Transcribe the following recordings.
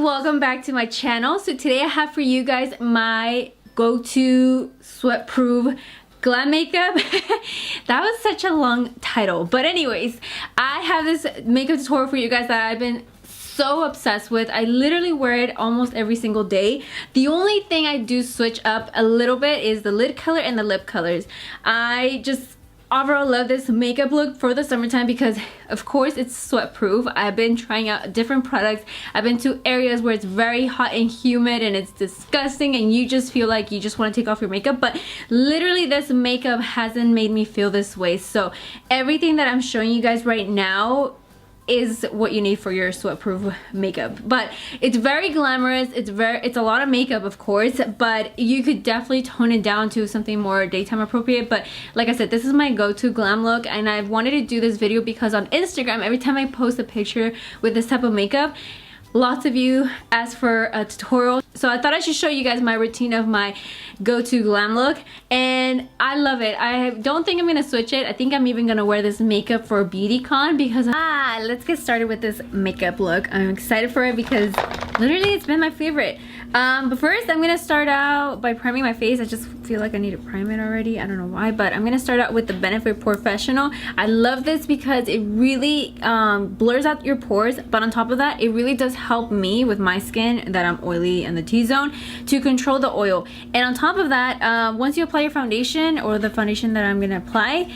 Welcome back to my channel. So today I have for you guys my go-to sweat-proof glam makeup. That was such a long title, but anyways, I have this makeup tutorial for you guys that I've been so obsessed with. I literally wear it almost every single day. The only thing I do switch up a little bit is the lid color and the lip colors. I just overall love this makeup look for the summertime because of course it's sweat proof. I've been trying out different products. I've been to areas where it's very hot and humid and it's disgusting and you just feel like you just want to take off your makeup, but literally this makeup hasn't made me feel this way. So everything that I'm showing you guys right now is what you need for your sweat-proof makeup. But it's very glamorous, it's a lot of makeup of course, but you could definitely tone it down to something more daytime appropriate. But like I said, this is my go-to glam look and I've wanted to do this video because on Instagram, every time I post a picture with this type of makeup, lots of you asked for a tutorial. So I thought I should show you guys my routine of my go-to glam look and I love it. I don't think I'm gonna switch it. I think I'm even gonna wear this makeup for a beauty con because let's get started with this makeup look. I'm excited for it because literally it's been my favorite. But first I'm gonna start out by priming my face. I just feel like I need to prime it already. I don't know why, but I'm gonna start out with the Benefit Professional. I love this because it really blurs out your pores, but on top of that, it really does help me with my skin that I'm oily in the T-zone to control the oil. And on top of that, once you apply your foundation or the foundation that I'm gonna apply,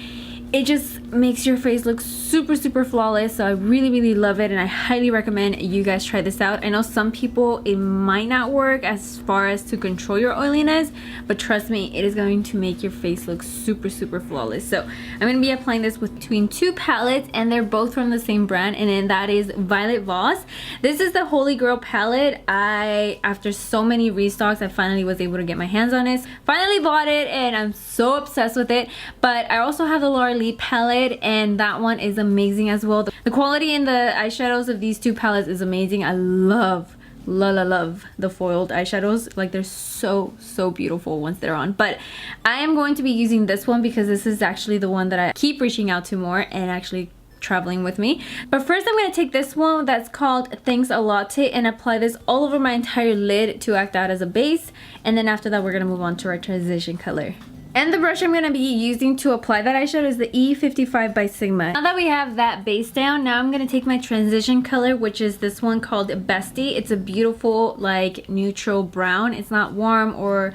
it just makes your face look super flawless. So I really love it and I highly recommend you guys try this out. I know some people it might not work as far as to control your oiliness, but trust me, it is going to make your face look super flawless. So I'm going to be applying this between two palettes and they're both from the same brand, and then that is Violet Voss. This is the Holy Grail palette. After so many restocks, I finally was able to get my hands on it. Finally bought it and I'm so obsessed with it. But I also have the Laura Lee palette and that one is amazing as well. The quality in the eyeshadows of these two palettes is amazing. I love the foiled eyeshadows. Like they're so beautiful once they're on. But I am going to be using this one because this is actually the one that I keep reaching out to more and actually traveling with me. But first I'm going to take this one that's called Thanks a Latte and apply this all over my entire lid to act out as a base, and then after that we're going to move on to our transition color. And the brush I'm going to be using to apply that eyeshadow is the E55 by Sigma. Now that we have that base down, now I'm going to take my transition color, which is this one called Bestie. It's a beautiful like neutral brown. It's not warm or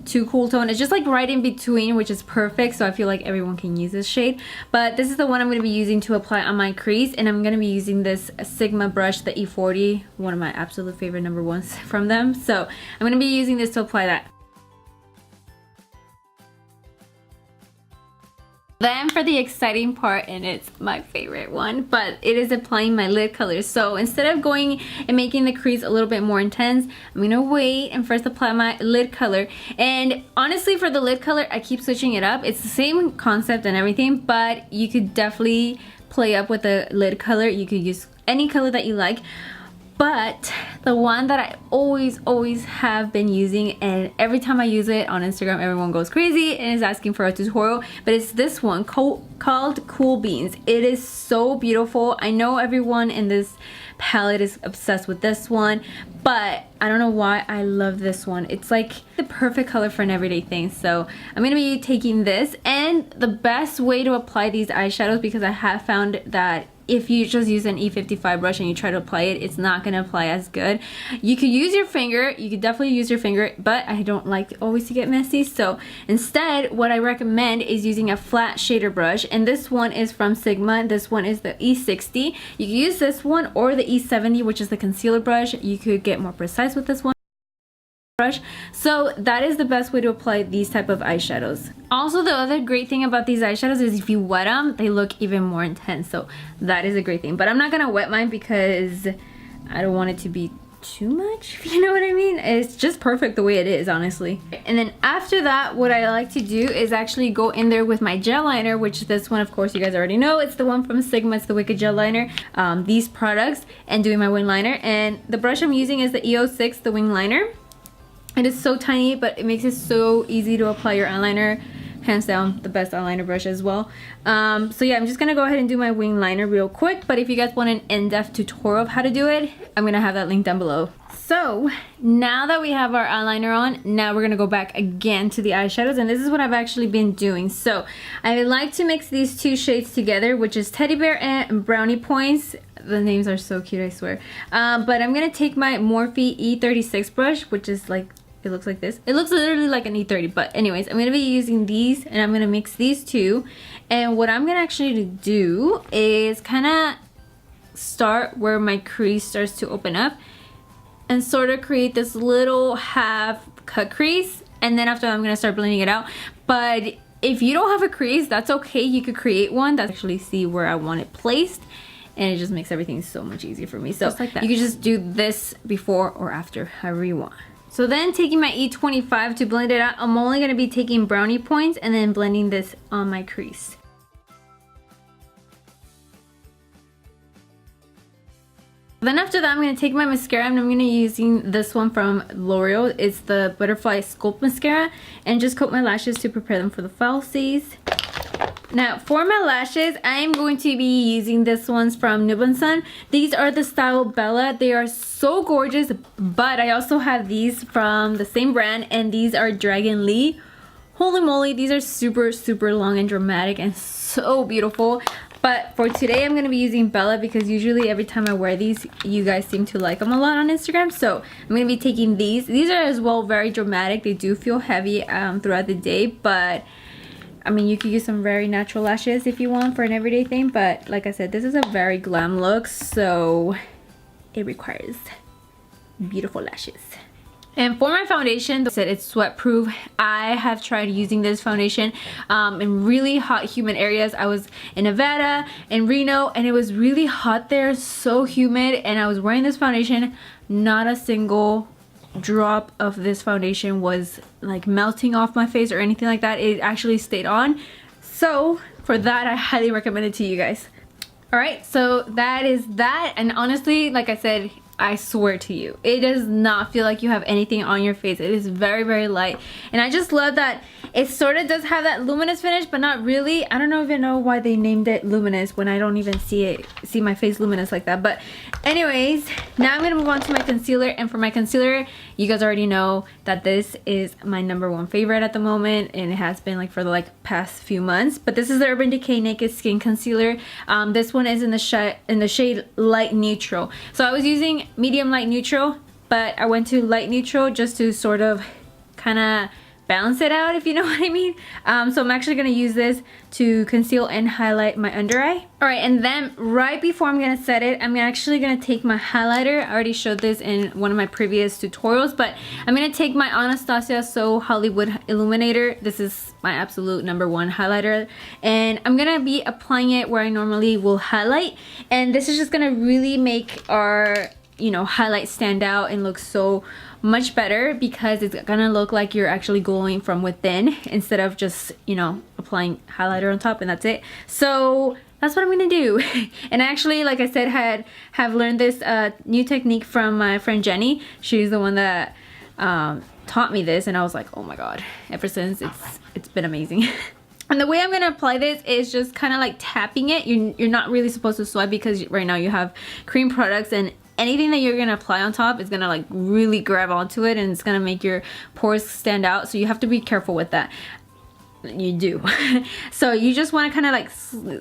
too cool tone. It's just like right in between, which is perfect. So I feel like everyone can use this shade. But this is the one I'm going to be using to apply on my crease. And I'm going to be using this Sigma brush, the E40, one of my absolute favorite number ones from them. So I'm going to be using this to apply that. Then for the exciting part, and it's my favorite one, but it is applying my lid color. So instead of going and making the crease a little bit more intense, I'm gonna wait and first apply my lid color. And honestly, for the lid color, I keep switching it up. It's the same concept and everything, but you could definitely play up with the lid color. You could use any color that you like. But the one that I always have been using, and every time I use it on Instagram everyone goes crazy and is asking for a tutorial, but it's this one called Cool Beans. It is so beautiful. I know everyone in this palette is obsessed with this one, but I don't know why I love this one. It's like the perfect color for an everyday thing. So I'm gonna be taking this, and the best way to apply these eyeshadows, because I have found that if you just use an E55 brush and you try to apply it, it's not going to apply as good. You could use your finger, you could definitely use your finger, but I don't like always to get messy. So instead, what I recommend is using a flat shader brush, and this one is from Sigma. This one is the E60. You can use this one or the E70, which is the concealer brush. You could get more precise with this one. brush. So that is the best way to apply these type of eyeshadows. Also, the other great thing about these eyeshadows is if you wet them, they look even more intense. So that is a great thing. But I'm not gonna wet mine because I don't want it to be too much, if you know what I mean. It's just perfect the way it is, honestly. And then after that, what I like to do is actually go in there with my gel liner, which this one, of course, you guys already know. It's the one from Sigma. It's the Wicked Gel Liner. These products, and doing my wing liner. And the brush I'm using is the E06, the wing liner. It is so tiny, but it makes it so easy to apply your eyeliner. Hands down, the best eyeliner brush as well. So yeah, I'm just gonna go ahead and do my wing liner real quick. But if you guys want an in-depth tutorial of how to do it, I'm gonna have that link down below. So now that we have our eyeliner on, now we're gonna go back again to the eyeshadows, and this is what I've actually been doing. So I like to mix these two shades together, which is Teddy Bear and Brownie Points. The names are so cute, I swear. But I'm gonna take my Morphe E36 brush, which is like, it looks like this. It looks literally like an E30, but anyways, I'm gonna be using these, and I'm gonna mix these two. And what I'm gonna actually do is kind of start where my crease starts to open up and sort of create this little half cut crease. And then after that, I'm gonna start blending it out. But if you don't have a crease, that's okay. You could create one. That's actually see where I want it placed. And it just makes everything so much easier for me. So just like that. You can just do this before or after, however you want. So then taking my E25 to blend it out, I'm only going to be taking Brownie Points and then blending this on my crease. Then after that, I'm going to take my mascara, and I'm going to be using this one from L'Oreal. It's the Butterfly Sculpt Mascara, and just coat my lashes to prepare them for the falsies. Now for my lashes, I am going to be using this ones from Nude Sun. These are the style Bella. They are so gorgeous, but I also have these from the same brand, and these are Dragon Lee. Holy moly, these are super long and dramatic and so beautiful. But for today, I'm going to be using Bella because usually every time I wear these, you guys seem to like them a lot on Instagram. So I'm going to be taking these. These are as well very dramatic. They do feel heavy throughout the day, but I mean, you could use some very natural lashes if you want for an everyday thing. But like I said, this is a very glam look, so it requires beautiful lashes. And for my foundation, I said it's sweat proof. I have tried using this foundation in really hot humid areas. I was in Nevada and Reno, and it was really hot there, so humid, and I was wearing this foundation. Not a single drop of this foundation was like melting off my face or anything like that. It actually stayed on. So for that, I highly recommend it to you guys. Alright, so that is that. And honestly, like I said, I swear to you, it does not feel like you have anything on your face. It is very light, and I just love that it sort of does have that luminous finish, but not really. I don't even know why they named it luminous when I don't even see my face luminous like that. But anyways, now I'm gonna move on to my concealer. And for my concealer, you guys already know that this is my #1 favorite at the moment, and it has been like for the past few months. But this is the Urban Decay Naked Skin Concealer. This one is in the shade Light Neutral. So I was using medium light neutral, but I went to light neutral just to sort of kind of balance it out, if you know what I mean. So I'm actually going to use this to conceal and highlight my under eye. Alright, and then right before I'm going to set it, I'm actually going to take my highlighter. I already showed this in one of my previous tutorials, but I'm going to take my Anastasia So Hollywood Illuminator. This is my absolute #1 highlighter, and I'm going to be applying it where I normally will highlight, and this is just going to really make our highlight stand out and look so much better, because it's gonna look like you're actually glowing from within instead of just applying highlighter on top and that's it. So that's what I'm gonna do. And actually, like I said, have learned this new technique from my friend Jenny. She's the one that taught me this, and I was like, oh my god, ever since it's been amazing. And the way I'm going to apply this is just kind of like tapping it. You're not really supposed to swipe, because right now you have cream products, and anything that you're going to apply on top is going to like really grab onto it, and it's going to make your pores stand out. So you have to be careful with that. You do. So you just want to kind of like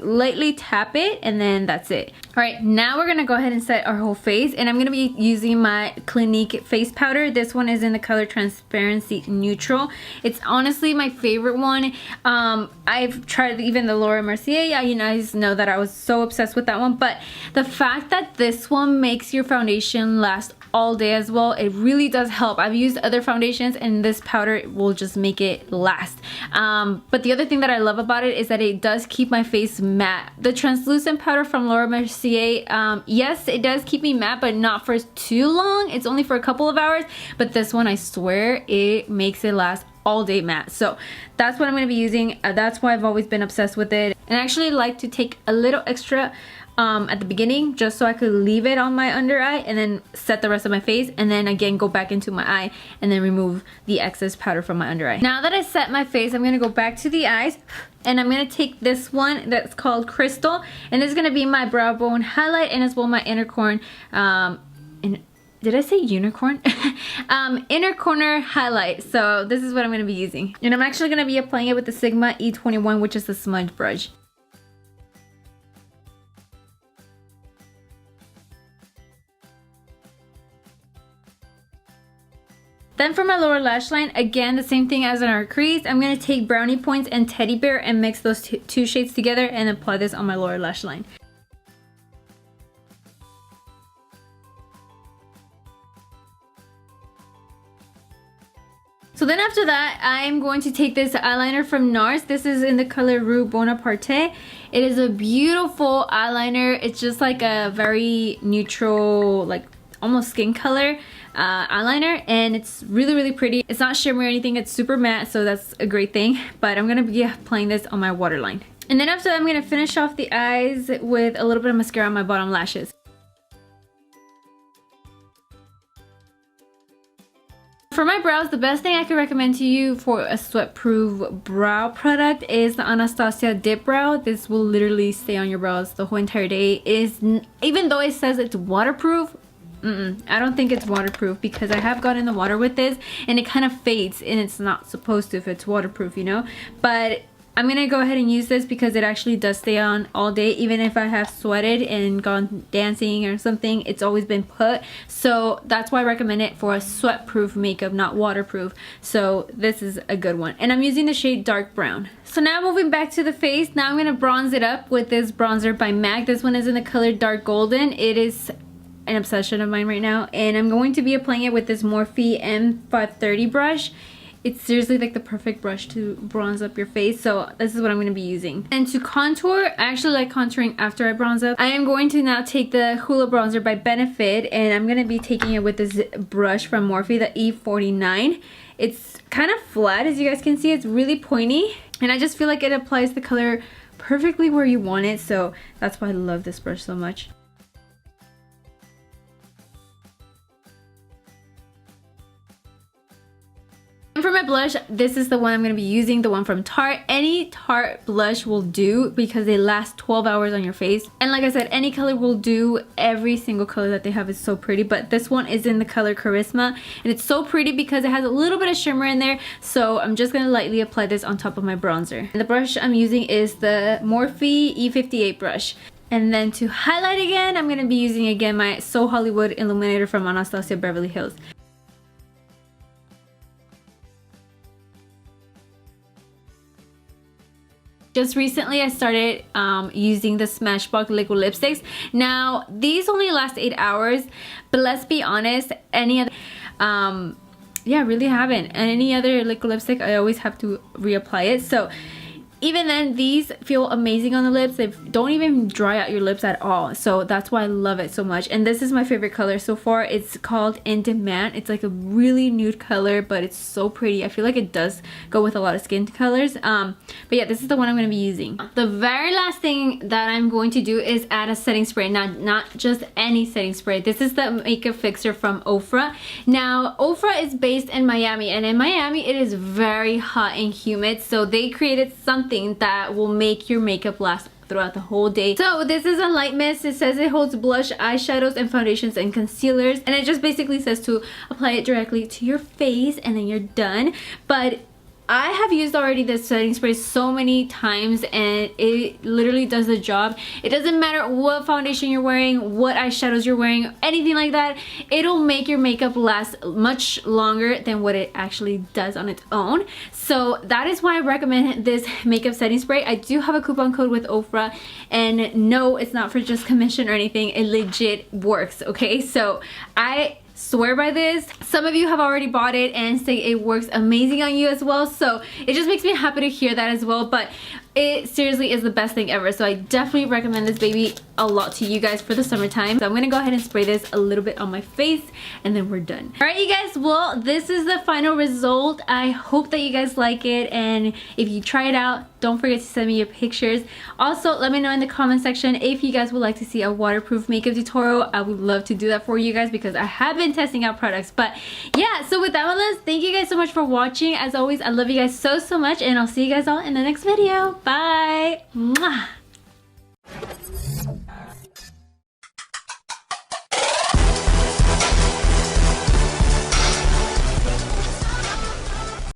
lightly tap it, and then that's it. Alright, now we're gonna go ahead and set our whole face, and I'm gonna be using my Clinique face powder. This one is in the color Transparency Neutral. It's honestly my favorite one. I've tried even the Laura Mercier. Yeah, you guys know that I was so obsessed with that one, but the fact that this one makes your foundation last all day as well. It really does help. I've used other foundations and this powder will just make it last. But the other thing that I love about it is that it does keep my face matte. The translucent powder from Laura Mercier, yes, it does keep me matte, but not for too long. It's only for a couple of hours. But this one, I swear, it makes it last all day matte. So that's what I'm going to be using. That's why I've always been obsessed with it. And I actually like to take a little extra at the beginning, just so I could leave it on my under eye and then set the rest of my face, and then again go back into my eye and then remove the excess powder from my under eye. Now that I set my face, I'm gonna go back to the eyes and I'm gonna take this one that's called Crystal, and it's gonna be my brow bone highlight and as well my inner corner did I say unicorn? Inner corner highlight. So this is what I'm gonna be using, and I'm actually gonna be applying it with the Sigma E21, which is the smudge brush. Then for my lower lash line, again, the same thing as in our crease. I'm going to take Brownie Points and Teddy Bear and mix those two shades together and apply this on my lower lash line. So then after that, I'm going to take this eyeliner from NARS. This is in the color Rue Bonaparte. It is a beautiful eyeliner. It's just like a very neutral, like almost skin color eyeliner, and it's really pretty. It's not shimmery or anything, it's super matte, so that's a great thing. But I'm gonna be applying this on my waterline, and then after that I'm gonna finish off the eyes with a little bit of mascara on my bottom lashes. For my brows, the best thing I can recommend to you for a sweat-proof brow product is the Anastasia Dip Brow. This will literally stay on your brows the whole entire day. Even though it says it's waterproof, I don't think it's waterproof, because I have got in the water with this and it kind of fades, and it's not supposed to if it's waterproof, you know. But I'm gonna go ahead and use this because it actually does stay on all day. Even if I have sweated and gone dancing or something, it's always been put. So that's why I recommend it for a sweat-proof makeup, not waterproof. So this is a good one, and I'm using the shade Dark Brown. So now moving back to the face, now I'm gonna bronze it up with this bronzer by MAC. This one is in the color Dark Golden. It is an obsession of mine right now, and I'm going to be applying it with this Morphe M530 brush. It's seriously like the perfect brush to bronze up your face, so this is what I'm going to be using. And to contour, I actually like contouring after I bronze up. I am going to now take the Hoola bronzer by Benefit, and I'm going to be taking it with this brush from Morphe, the E49. It's kind of flat, as you guys can see. It's really pointy, and I just feel like it applies the color perfectly where you want it, so that's why I love this brush so much. And for my blush, this is the one I'm going to be using, the one from Tarte. Any Tarte blush will do because they last 12 hours on your face. And like I said, any color will do. Every single color that they have is so pretty. But this one is in the color Charisma. And it's so pretty because it has a little bit of shimmer in there. So I'm just going to lightly apply this on top of my bronzer. And the brush I'm using is the Morphe E58 brush. And then to highlight again, I'm going to be using again my So Hollywood Illuminator from Anastasia Beverly Hills. Just recently I started using the Smashbox liquid lipsticks. Now these only last 8 hours, but let's be honest, any other yeah, really haven't. And any other liquid lipstick, I always have to reapply it. So even then, these feel amazing on the lips. They don't even dry out your lips at all. So that's why I love it so much. And this is my favorite color so far. It's called In Demand. It's like a really nude color, but it's so pretty. I feel like it does go with a lot of skin colors. But yeah, this is the one I'm going to be using. The very last thing that I'm going to do is add a setting spray. Now, not just any setting spray. This is the Makeup Fixer from Ofra. Now, Ofra is based in Miami. And in Miami, it is very hot and humid. So they created something that will make your makeup last throughout the whole day. So this is a light mist. It says it holds blush, eyeshadows, and foundations and concealers, and it just basically says to apply it directly to your face and then you're done. But I have used already this setting spray so many times and it literally does the job. It doesn't matter what foundation you're wearing, what eyeshadows you're wearing, anything like that. It'll make your makeup last much longer than what it actually does on its own. So that is why I recommend this makeup setting spray. I do have a coupon code with Ofra, and no, it's not for just commission or anything. It legit works, okay? So I swear by this. Some of you have already bought it and say it works amazing on you as well, so it just makes me happy to hear that as well. But it seriously is the best thing ever, so I definitely recommend this baby a lot to you guys for the summertime. So I'm gonna go ahead and spray this a little bit on my face and then we're done. Alright you guys, well this is the final result. I hope that you guys like it, and if you try it out, don't forget to send me your pictures. Also, let me know in the comment section if you guys would like to see a waterproof makeup tutorial. I would love to do that for you guys because I have been testing out products. But yeah, so with that one, let's thank you guys so much for watching. As always, I love you guys so much, and I'll see you guys all in the next video. Bye. Mwah.